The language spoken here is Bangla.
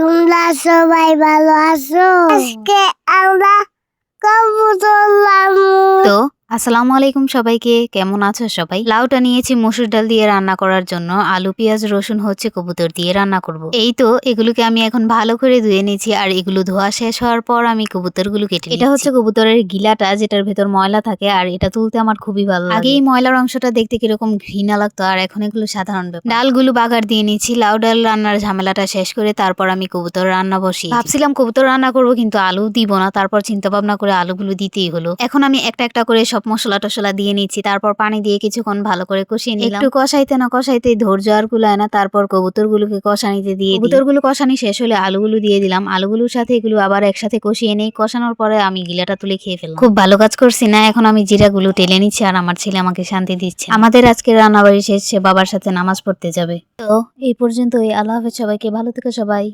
তোমরা সবাই ভালো আছো? আজকে আমরা কবুতর লামু। তো আসসালামু আলাইকুম সবাইকে, কেমন আছো সবাই? লাউটা নিয়েছি মসুর ডাল দিয়ে রান্না করার জন্য, আলু পেঁয়াজ রসুন হচ্ছে কবুতর দিয়ে রান্না করব। এই তো এগুলোকে আমি এখন ভালো করে ধুয়ে নিয়েছি, আর এগুলো ধোয়া শেষ হওয়ার পর আমি কবুতরগুলো কেটে এটা হচ্ছে কবুতরের গিলাটা, যেটার ভেতর ময়লা থাকে, আর এটা তুলতে আমার খুবই ভালো লাগে। আগে এই ময়লার অংশটা দেখতে কিরকম ঘৃণা লাগতো, আর এখন এগুলো সাধারণ ব্যাপার। ডালগুলো বাগার দিয়ে নিয়েছি, লাউ ডাল রান্নার ঝামেলাটা শেষ করে তারপর আমি কবুতর রান্না বসি। ভাবছিলাম কবুতর রান্না করবো কিন্তু আলু দিব না, তারপর চিন্তা ভাবনা করে আলুগুলো দিতেই হলো। এখন আমি একটা একটা করে সব মশলা টসলা দিয়ে নিচ্ছি, তারপর পানি দিয়ে কিছুক্ষণ ভালো করে কষিয়ে নিলাম। একটু কষাইতে না কষাইতে ধৈর্য আর কুলায় না, তারপর কবুতরগুলোকে কষানিতে দিয়ে কবুতরগুলো কষানি শেষ হলে আলুগুলো দিয়ে দিলাম। আলুগুলোর সাথে এগুলো আবার একসাথে কষিয়ে নেই। কষানোর পরে আমি গিলাটা তুলে খেয়ে ফেললাম। খুব ভালো কাজ করছি না? এখন আমি জিরাগুলো টেলে নিচ্ছি, আর আমার ছেলে আমাকে শান্তি দিচ্ছে। আমাদের আজকে রান্নাবাড়ি শেষ, সে বাবার সাথে নামাজ পড়তে যাবে। তো এই পর্যন্তই, আল্লাহ হাফেজ সবাইকে, ভালো থেকো সবাই।